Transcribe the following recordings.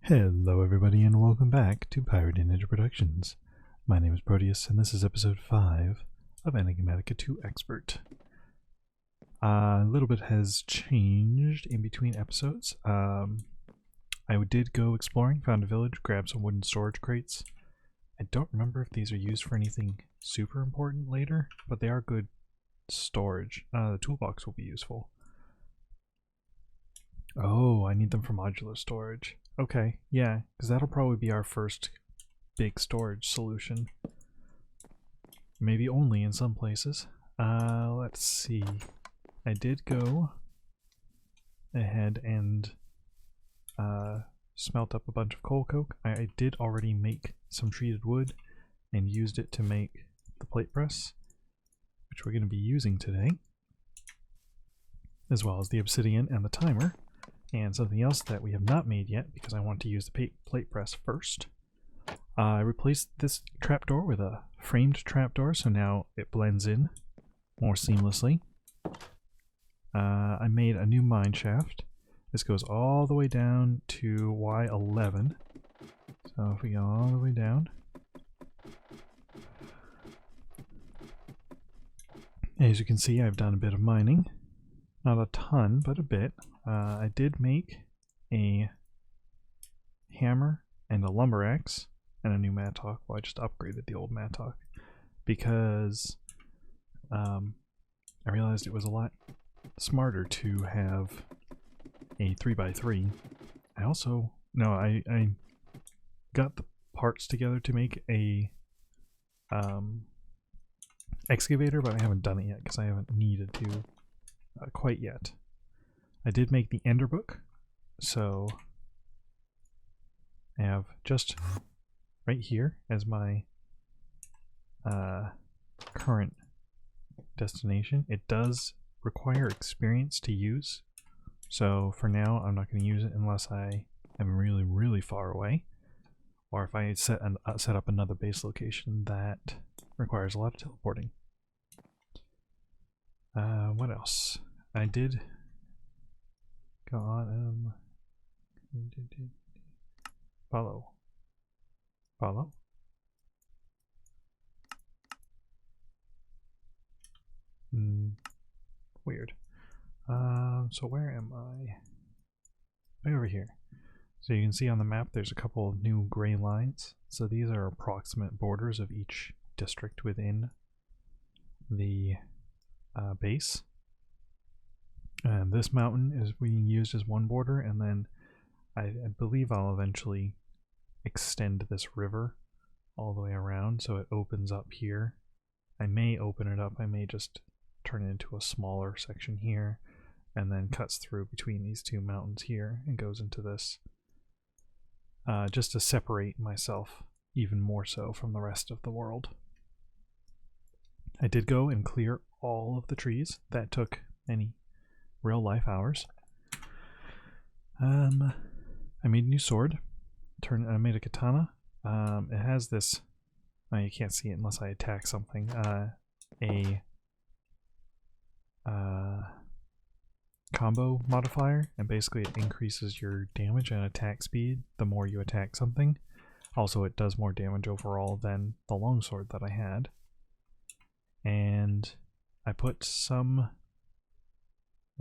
Hello everybody and welcome back to Pirate Ninja Productions. My name is Proteus and this is episode 5 of Enigmatica 2 Expert. A little bit has changed in between episodes. I did go exploring, found a village, grabbed some wooden storage crates. I don't remember if these are used for anything super important later, but they are good storage. The toolbox will be useful. Oh, I need them for modular storage. Okay, yeah, because that'll probably be our first big storage solution. Maybe only in some places. Let's see. I did go ahead and smelt up a bunch of coal coke. I did already make some treated wood and used it to make the plate press, which we're going to be using today, as well as the obsidian and the timer. And something else that we have not made yet, because I want to use the plate press first. I replaced this trapdoor with a framed trapdoor, so now it blends in more seamlessly. I made a new mine shaft. This goes all the way down to Y11. So if we go all the way down, as you can see, I've done a bit of mining. Not a ton, but a bit. I did make a hammer and a lumber axe and a new mattock. Well, I just upgraded the old mattock because I realized it was a lot smarter to have a 3x3. I got the parts together to make a excavator, but I haven't done it yet because I haven't needed to quite yet. I did make the Ender Book, so I have just right here as my current destination. It does require experience to use, so for now I'm not going to use it unless I am really, really far away, or if I set up another base location that requires a lot of teleporting. What else? I did go on, follow. Weird. So where am I? Way over here. So you can see on the map there's a couple of new gray lines. So these are approximate borders of each district within the base. And this mountain is being used as one border, and then I believe I'll eventually extend this river all the way around so it opens up here. I may open it up, I may just turn it into a smaller section here, and then cuts through between these two mountains here and goes into this, just to separate myself even more so from the rest of the world. I did go and clear all of the trees. That took many real life hours. I made a new sword. I made a katana. It has this, you can't see it unless I attack something, a combo modifier, and basically it increases your damage and attack speed the more you attack something. Also, it does more damage overall than the longsword that I had. And I put some,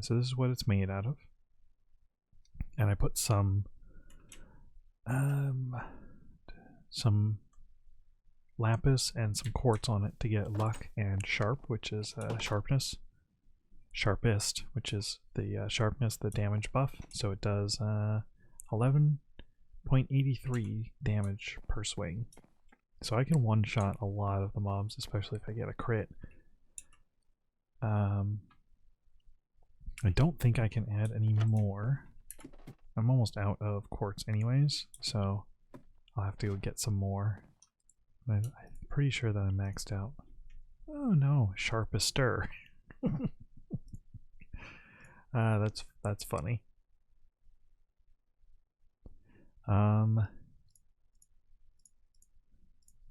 so this is what it's made out of, and I put some lapis and some quartz on it to get luck and sharp, which is sharpness. Sharpest, which is the sharpness, the damage buff. So it does 11.83 damage per swing. So I can one-shot a lot of the mobs, especially if I get a crit. I don't think I can add any more. I'm almost out of quartz anyways, so I'll have to go get some more. I'm pretty sure that I'm maxed out. Oh no, sharpester. That's funny.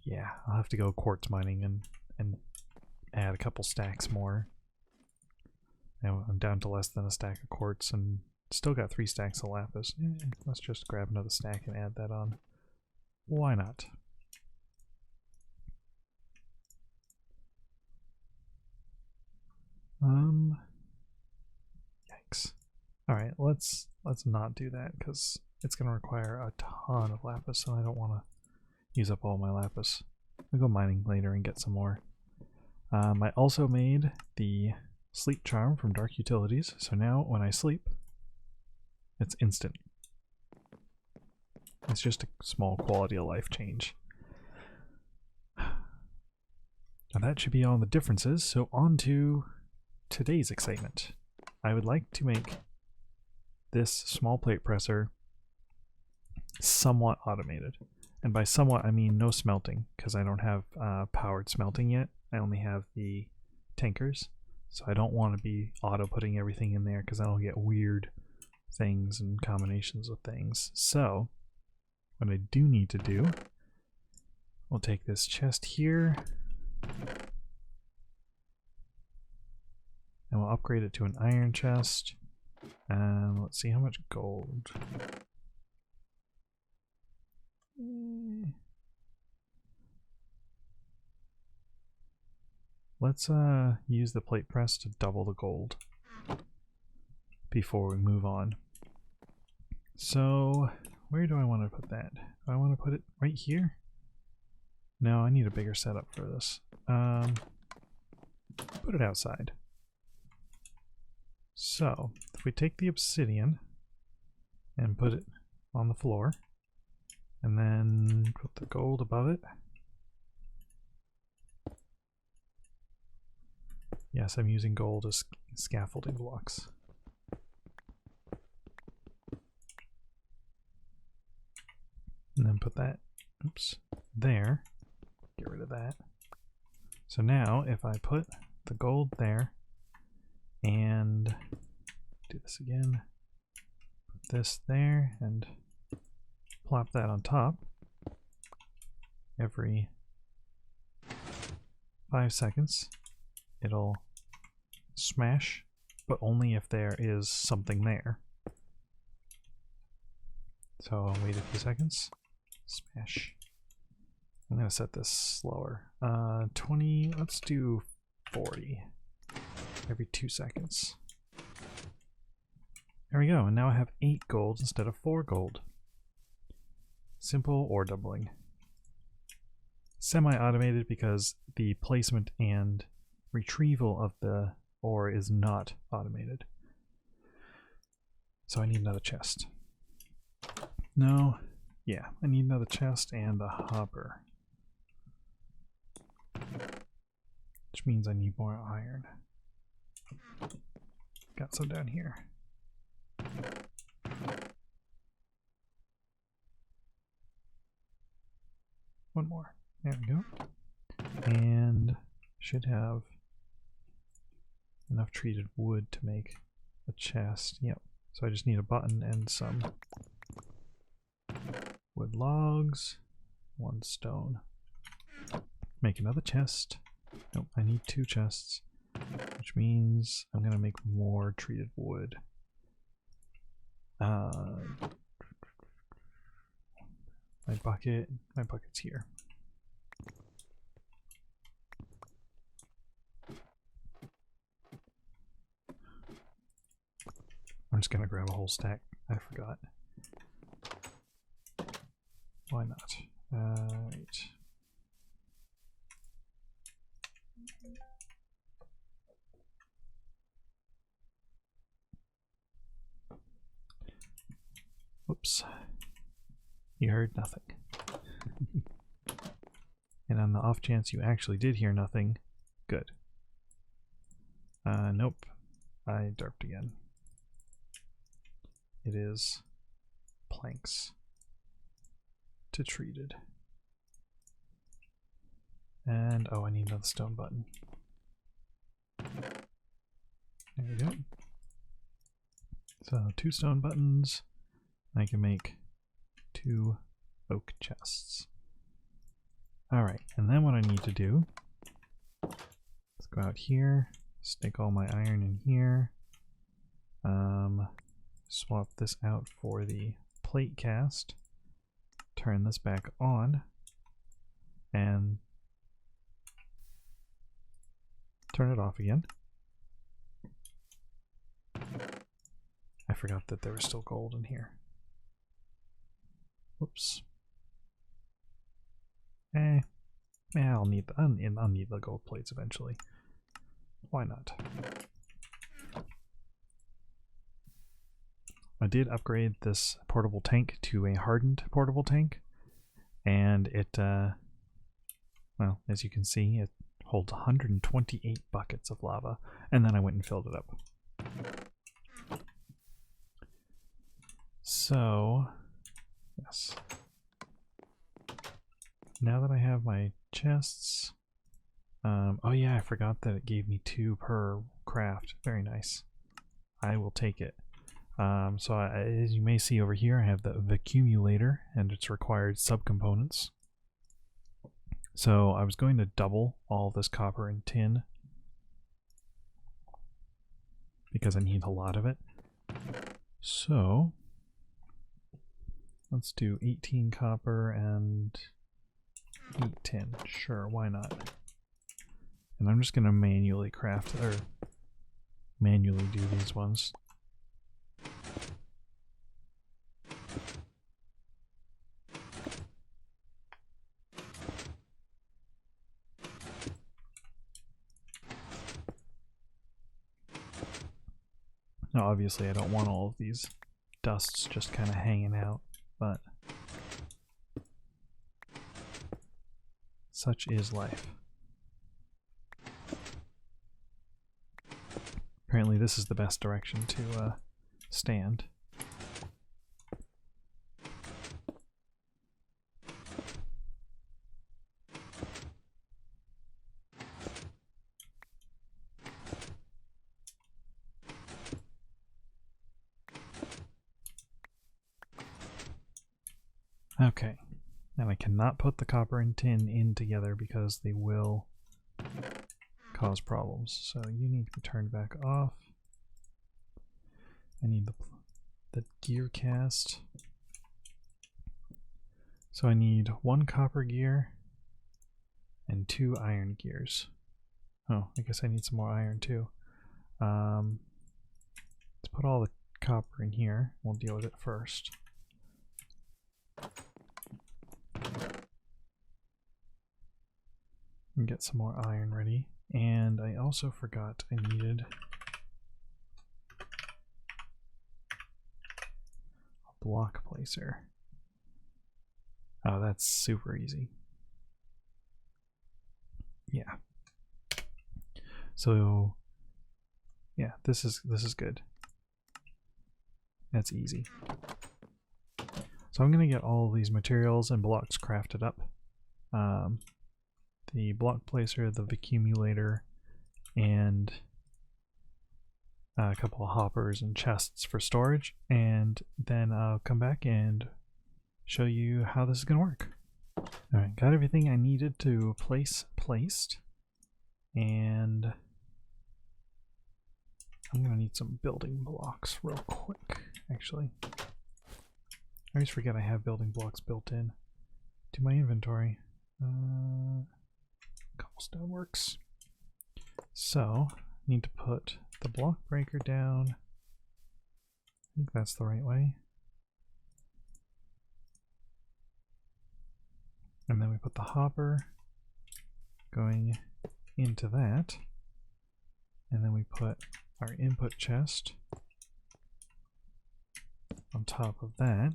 Yeah, I'll have to go quartz mining and add a couple stacks more. Now I'm down to less than a stack of quartz, and Still got 3 stacks of lapis. Let's just grab another stack and add that on. Why not? Yikes. Alright, let's not do that because it's going to require a ton of lapis and I don't want to use up all my lapis. I'll go mining later and get some more. I also made the sleep charm from Dark Utilities, so now when I sleep, it's instant. It's just a small quality of life change. Now that should be all the differences, so on to today's excitement. I would like to make this small plate presser somewhat automated. And by somewhat, I mean no smelting, because I don't have powered smelting yet. I only have the tankers, so I don't want to be auto putting everything in there because I don't get weird things and combinations of things. So what I do need to do, we'll take this chest here and we'll upgrade it to an iron chest. And let's see how much gold. Let's use the plate press to double the gold before we move on. So where do I want to put that? Do I want to put it right here? No, I need a bigger setup for this. Put it outside. So if we take the obsidian and put it on the floor and then put the gold above it. Yes, I'm using gold as scaffolding blocks. And then put that, oops, there. Get rid of that. So now if I put the gold there and do this again, put this there and plop that on top every 5 seconds, it'll smash, but only if there is something there. So I'll wait a few seconds. Smash. I'm gonna set this slower. 20, let's do 40 every 2 seconds. There we go, and now I have 8 gold instead of 4 gold. Simple ore doubling. Semi-automated because the placement and retrieval of the ore is not automated. So I need another chest. No, yeah, I need another chest and a hopper. Which means I need more iron. Got some down here. One more. There we go. And should have enough treated wood to make a chest. Yep. So I just need a button and some wood logs, 1 stone. Make another chest. Nope, I need 2 chests, which means I'm gonna make more treated wood. My bucket's here. I'm just gonna grab a whole stack. I forgot. Why not? Right. Whoops. You heard nothing. And on the off chance you actually did hear nothing, good. Nope. I derped again. It is planks to treated. And oh, I need another stone button. There we go. So 2 stone buttons. I can make 2 oak chests. Alright, and then what I need to do, let's go out here, stick all my iron in here. swap this out for the plate cast, turn this back on, and turn it off again. I forgot that there was still gold in here. Whoops. I'll need the gold plates eventually. Why not? I did upgrade this portable tank to a hardened portable tank, and it, well, as you can see, it holds 128 buckets of lava, and then I went and filled it up. So, yes. Now that I have my chests, oh yeah, I forgot that it gave me 2 per craft. Very nice. I will take it. So as you may see over here, I have the accumulator and its required subcomponents. So I was going to double all this copper and tin because I need a lot of it. So let's do 18 copper and 8 tin. Sure, why not? And I'm just going to manually craft, or manually do these ones. Now obviously I don't want all of these dusts just kind of hanging out, but such is life. Apparently this is the best direction to stand. Okay, and I cannot put the copper and tin in together because they will cause problems. So you need to be turned back off. I need the gear cast. So I need 1 copper gear and 2 iron gears. Oh, I guess I need some more iron too. Let's put all the copper in here. We'll deal with it first. And get some more iron ready. And I also forgot I needed a block placer. Oh, that's super easy. Yeah. So yeah, this is good. That's easy. So I'm gonna get all these materials and blocks crafted up. The block placer, the accumulator, and a couple of hoppers and chests for storage, and then I'll come back and show you how this is going to work. Alright, got everything I needed to place placed, and I'm going to need some building blocks real quick, actually. I always forget I have building blocks built in to my inventory. Cobblestone works. So, need to put the block breaker down. I think that's the right way. And then we put the hopper going into that. And then we put our input chest on top of that.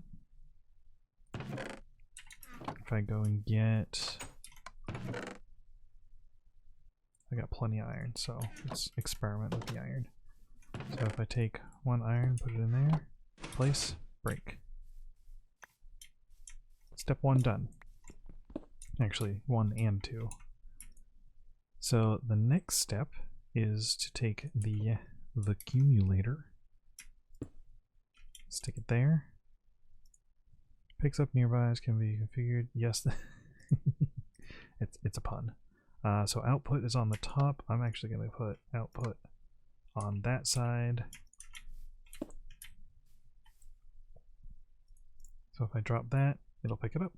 If I go and get... I got plenty of iron, so let's experiment with the iron. So if I take 1 iron, put it in there, place, break. Step 1 done. Actually, 1 and 2. So the next step is to take the accumulator, stick it there. Picks up nearby, can be configured. Yes, it's a pun. So output is on the top. I'm actually going to put output on that side. So if I drop that, it'll pick it up.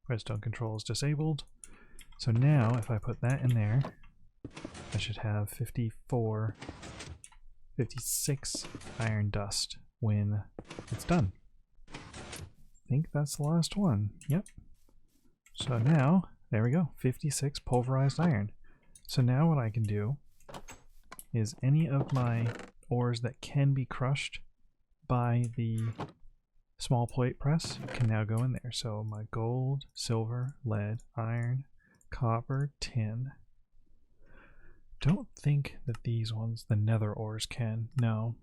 Redstone control is disabled. So now if I put that in there, I should have 54, 56 iron dust when it's done. I think that's the last one. Yep. So now, there we go, 56 pulverized iron. So now what I can do is any of my ores that can be crushed by the small plate press can now go in there. So my gold, silver, lead, iron, copper, tin. Don't think that these ones, the nether ores, can. No.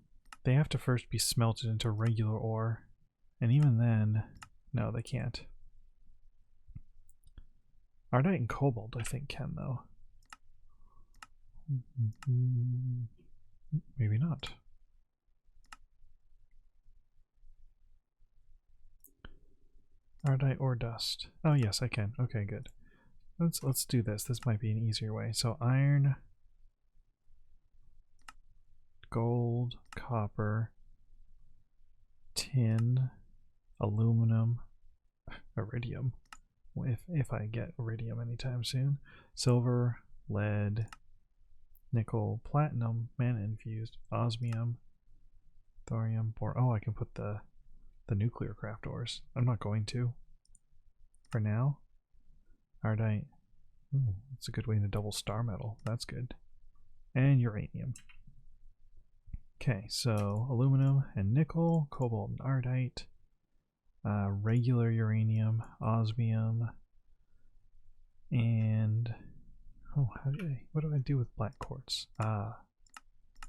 They have to first be smelted into regular ore. And even then, no, they can't. Ardite and cobalt, I think, can, though. Maybe not. Ardite or dust. Oh yes, I can. Okay, good. Let's do this. This might be an easier way. So iron, gold, copper, tin, aluminum, iridium. If I get iridium anytime soon. Silver, lead, nickel, platinum, mana infused, osmium, thorium, boron. Oh, I can put the nuclear craft ores. I'm not going to. For now. Ardite. Ooh, that's a good way to double star metal. That's good. And uranium. Okay, so aluminum and nickel, cobalt and ardite, regular uranium, osmium, and oh, what do I do with black quartz?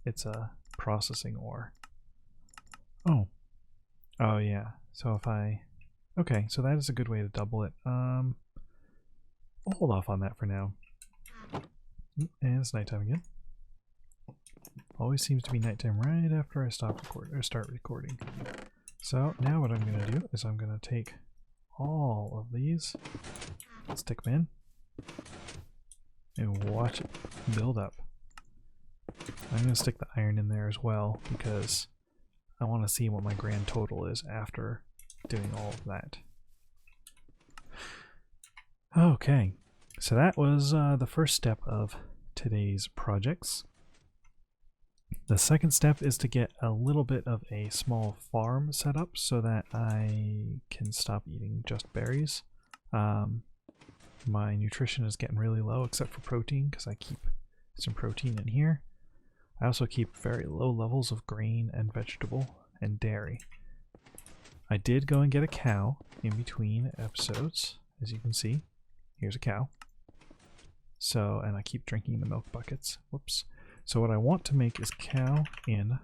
It's a processing ore. Oh yeah. So if okay, so that is a good way to double it. We'll hold off on that for now. And it's nighttime again. Always seems to be nighttime right after I start recording. So now what I'm going to do is I'm going to take all of these, stick them in, and watch it build up. I'm going to stick the iron in there as well because I want to see what my grand total is after doing all of that. Okay, so that was the first step of today's projects. The second step is to get a little bit of a small farm set up so that I can stop eating just berries. My nutrition is getting really low except for protein because I keep some protein in here. I also keep very low levels of grain and vegetable and dairy. I did go and get a cow in between episodes, as you can see. Here's a cow. So, and I keep drinking the milk buckets. Whoops. So what I want to make is cow in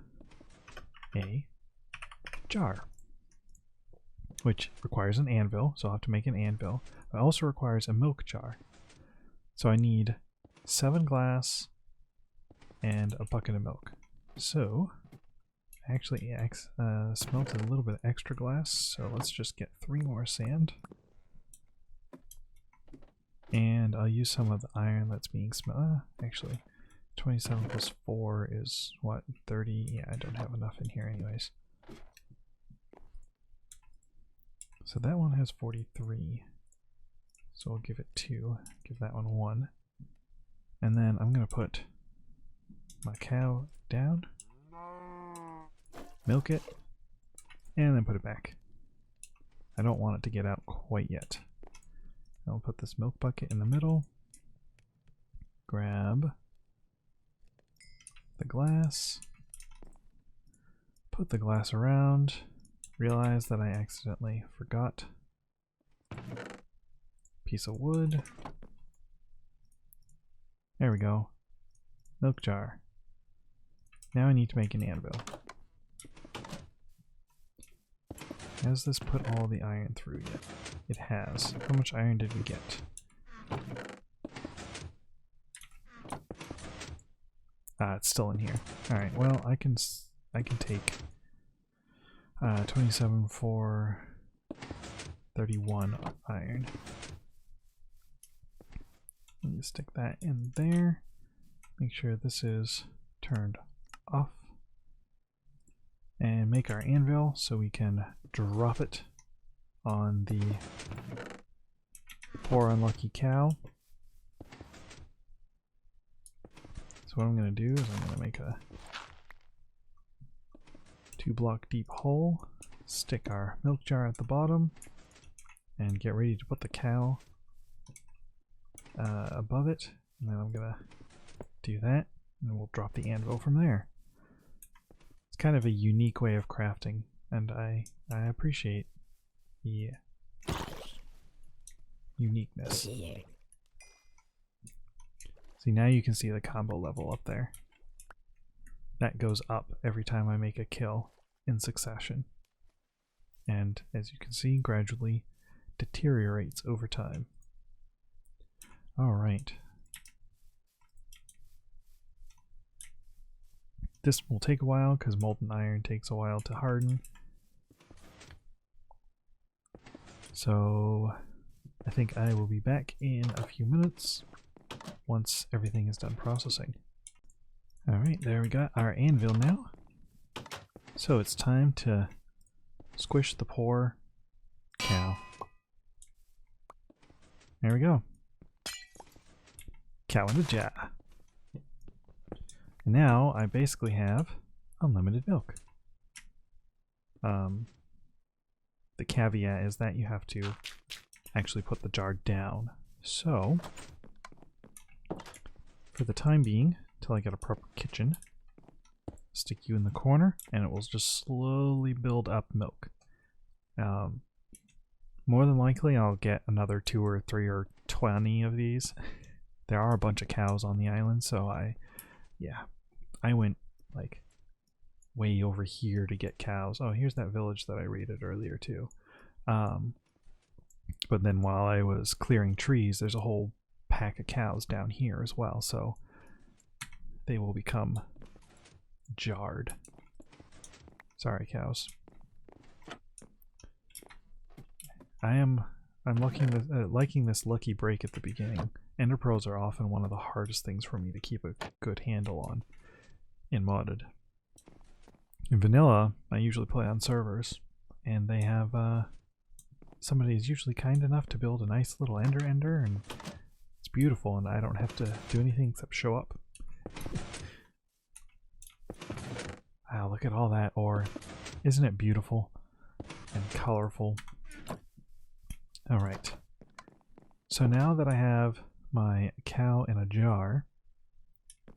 a jar, which requires an anvil, so I'll have to make an anvil. It also requires a milk jar. So I need 7 glass and a bucket of milk. So I actually smelted a little bit of extra glass, so let's just get 3 more sand. And I'll use some of the iron that's being smelted. Actually, 27 plus 4 is what, 30? Yeah, I don't have enough in here anyways. So that one has 43. So we'll give it 2. Give that one 1. And then I'm going to put my cow down, milk it, and then put it back. I don't want it to get out quite yet. I'll put this milk bucket in the middle, grab the glass, put the glass around, realize that I accidentally forgot a piece of wood. There we go. Milk jar. Now I need to make an anvil. Has this put all the iron through yet? It has. How much iron did we get? It's still in here. Alright, well I can take 27 for 31 iron. Let me stick that in there. Make sure this is turned off. And make our anvil so we can drop it on the poor unlucky cow. So what I'm going to do is I'm going to make a 2-block deep hole, stick our milk jar at the bottom, and get ready to put the cow above it. And then I'm going to do that, and we'll drop the anvil from there. It's kind of a unique way of crafting, and I appreciate the uniqueness. See, now you can see the combo level up there. That goes up every time I make a kill in succession. And as you can see, gradually deteriorates over time. Alright. This will take a while because molten iron takes a while to harden. So I think I will be back in a few minutes once everything is done processing. Alright, there we got our anvil now. So it's time to squish the poor cow. There we go. Cow in the jar. And now I basically have unlimited milk. The caveat is that you have to actually put the jar down. So, for the time being, until I get a proper kitchen, stick you in the corner and it will just slowly build up milk. More than likely I'll get another 2 or 3 or 20 of these. There are a bunch of cows on the island, so I went like way over here to get cows. Oh, here's that village that I raided earlier too. But then while I was clearing trees, there's a whole pack of cows down here as well, so they will become jarred. Sorry, cows. I'm liking this lucky break at the beginning. Ender pearls are often one of the hardest things for me to keep a good handle on in modded. In vanilla, I usually play on servers, and they have somebody is usually kind enough to build a nice little ender, and it's beautiful, and I don't have to do anything except show up. Wow, look at all that ore. Isn't it beautiful and colorful? Alright. So now that I have my cow in a jar,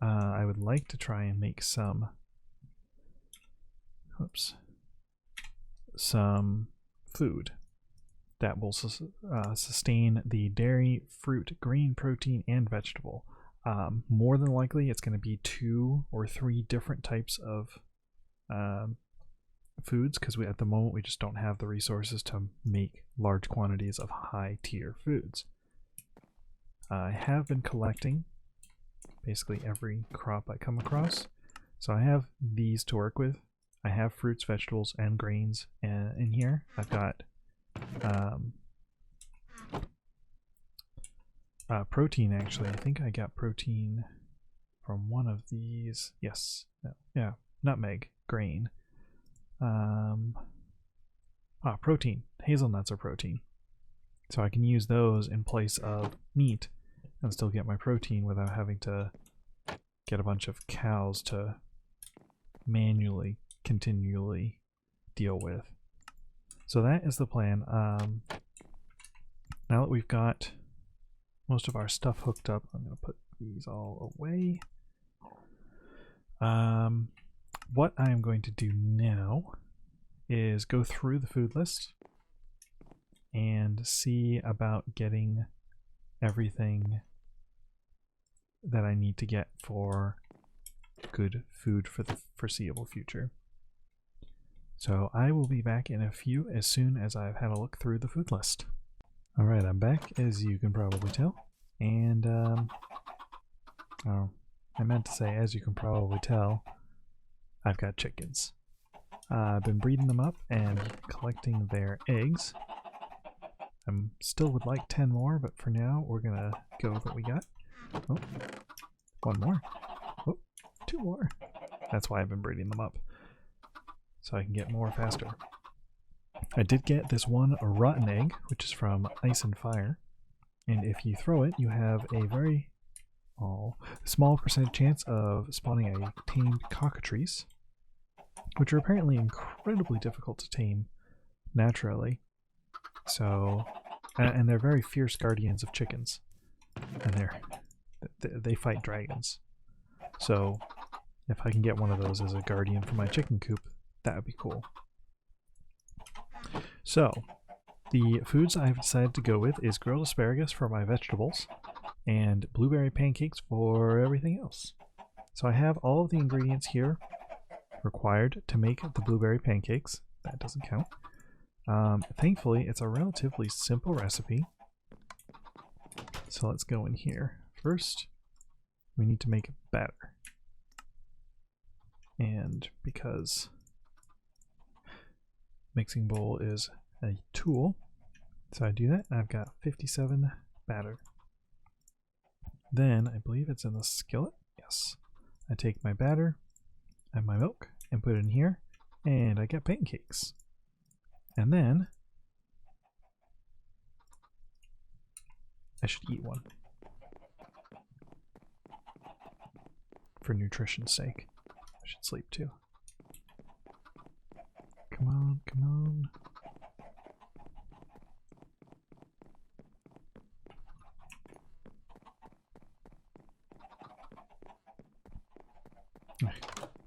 I would like to try and make some food that will sustain the dairy, fruit, green, protein, and vegetable. More than likely it's going to be 2 or 3 different types of foods, because at the moment we just don't have the resources to make large quantities of high tier foods. I have been collecting basically every crop I come across, so I have these to work with. I have fruits, vegetables, and grains in here. I've got protein, actually. I think I got protein from one of these. Yes. No. Yeah. Nutmeg. Grain. Protein. Hazelnuts are protein. So I can use those in place of meat and still get my protein without having to get a bunch of cows to manually, continually deal with. So that is the plan. Now that we've got most of our stuff hooked up, I'm going to put these all away. What I am going to do now is go through the food list and see about getting everything that I need to get for good food for the foreseeable future. So I will be back in a few as soon as I've had a look through the food list. Alright, I'm back, as you can probably tell. And, oh, I meant to say, as you can probably tell, I've got chickens. I've been breeding them up and collecting their eggs. I still would like 10 more, but for now, we're gonna go with what we got. Oh, 1 more. Oh, 2 more. That's why I've been breeding them up, so I can get more faster. I did get this one rotten egg, which is from Ice and Fire. And if you throw it, you have a very small percent chance of spawning a tamed cockatrice, which are apparently incredibly difficult to tame naturally. So, and they're very fierce guardians of chickens, and they fight dragons. So, if I can get one of those as a guardian for my chicken coop, that would be cool. So, the foods I've decided to go with is grilled asparagus for my vegetables and blueberry pancakes for everything else. So I have all of the ingredients here required to make the blueberry pancakes. That doesn't count. Thankfully, it's a relatively simple recipe. So let's go in here. First, we need to make batter. And because mixing bowl is a tool, so I do that. I've got 57 batter. Then I believe it's in the skillet. Yes. I take my batter and my milk and put it in here, and I get pancakes. And then I should eat one for nutrition's sake. I should sleep too. Come on, come on.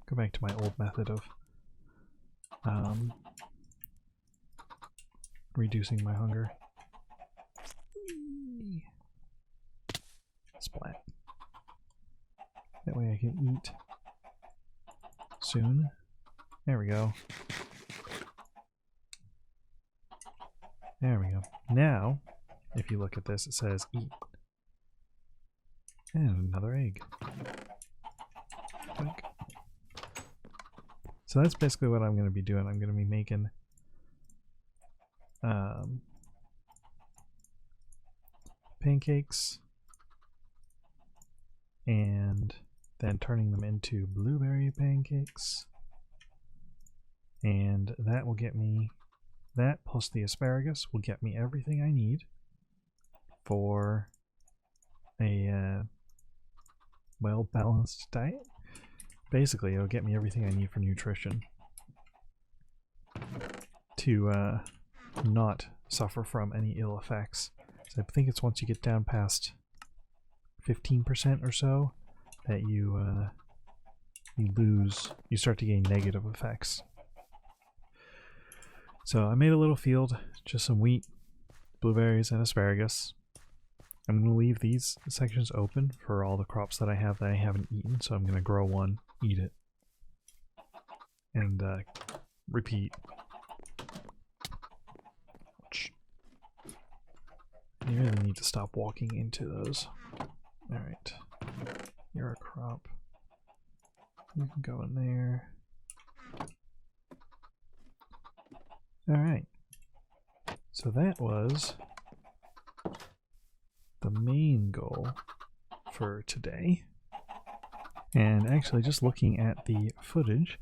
Go back to my old method of reducing my hunger. Splat. That way I can eat soon. There we go. There we go. Now, if you look at this, it says eat. And another egg. Boink. So that's basically what I'm going to be doing. I'm going to be making pancakes and then turning them into blueberry pancakes. And that will get me, that plus the asparagus will get me everything I need for a well-balanced diet. Basically, it'll get me everything I need for nutrition to not suffer from any ill effects. So I think it's once you get down past 15% or so that you start to gain negative effects. So I made a little field, just some wheat, blueberries, and asparagus. I'm going to leave these sections open for all the crops that I haven't eaten, so I'm going to grow one, eat it, and repeat. Ouch. You really need to stop walking into those. Alright. You're a crop. You can go in there. Alright. So that was the main goal for today. And actually, just looking at the footage,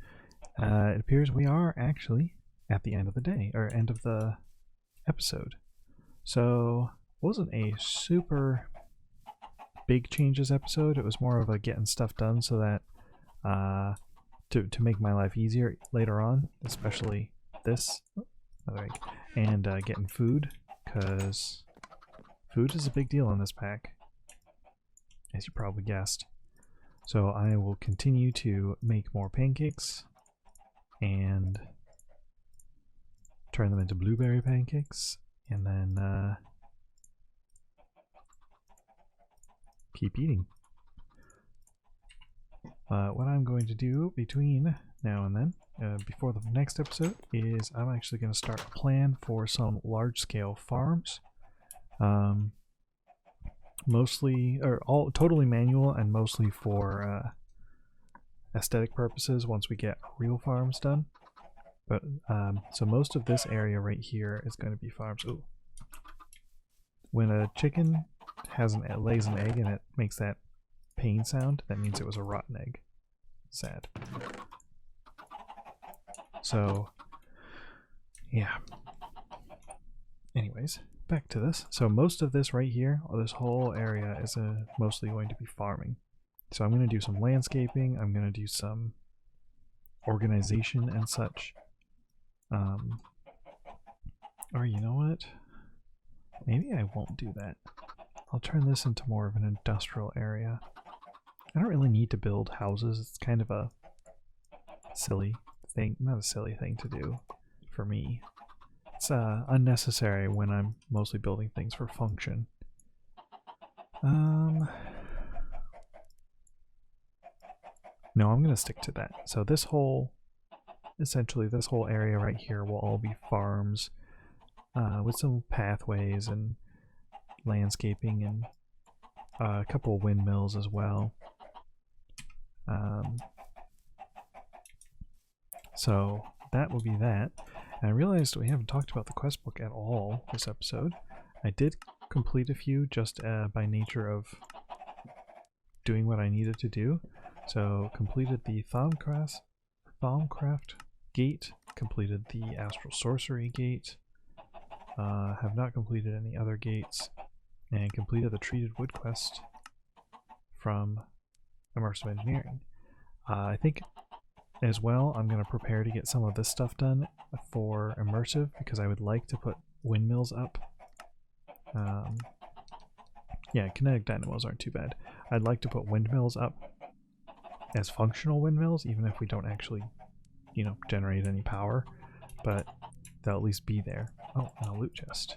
it appears we are actually at the end of the day, or end of the episode. So it wasn't a super big changes episode. It was more of a getting stuff done so that to make my life easier later on, especially this, and getting food, because food is a big deal in this pack, as you probably guessed. So I will continue to make more pancakes and turn them into blueberry pancakes, and then keep eating. What I'm going to do between now and then, before the next episode, is I'm actually going to start a plan for some large-scale farms. Mostly, or all totally manual, and mostly for aesthetic purposes once we get real farms done. But so most of this area right here is going to be farms. Ooh. When a chicken lays an egg and it makes that pain sound, that means it was a rotten egg. Sad. So yeah, anyways, back to this. So most of this right here, this whole area is mostly going to be farming. So I'm going to do some landscaping, I'm going to do some organization and such. Or you know what? Maybe I won't do that. I'll turn this into more of an industrial area. I don't really need to build houses. It's kind of a silly thing, not a silly thing to do for me. It's unnecessary when I'm mostly building things for function. No, I'm going to stick to that. So this whole, essentially this whole area right here will all be farms with some pathways and landscaping and a couple of windmills as well. So that will be that. And I realized we haven't talked about the quest book at all this episode. I did complete a few just by nature of doing what I needed to do. So completed the Thaumcraft gate, completed the Astral Sorcery gate, have not completed any other gates, and completed the Treated Wood quest from Immersive Engineering. I think as well I'm going to prepare to get some of this stuff done for Immersive because I would like to put windmills up. Yeah, kinetic dynamos aren't too bad. I'd like to put windmills up as functional windmills, even if we don't actually, you know, generate any power, but they'll at least be there. Oh, and a loot chest.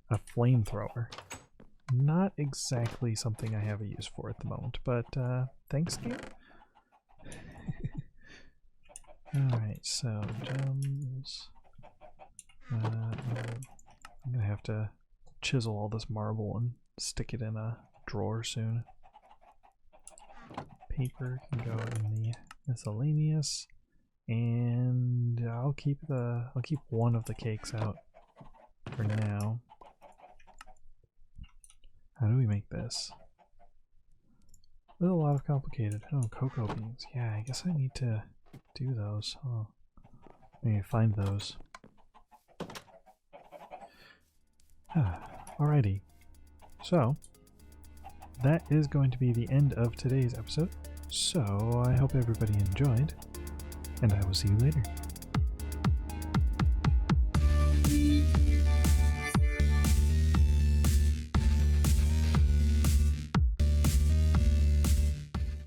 A flamethrower. Not exactly something I have a use for at the moment, but thanks, game. Alright, so gems. I'm gonna have to chisel all this marble and stick it in a drawer soon. Paper can go in the miscellaneous, and I'll keep one of the cakes out for now. How do we make this? A lot of complicated. Oh, cocoa beans. Yeah, I guess I need to do those. Oh, I need to find those. Alrighty. So, that is going to be the end of today's episode. So, I hope everybody enjoyed, and I will see you later.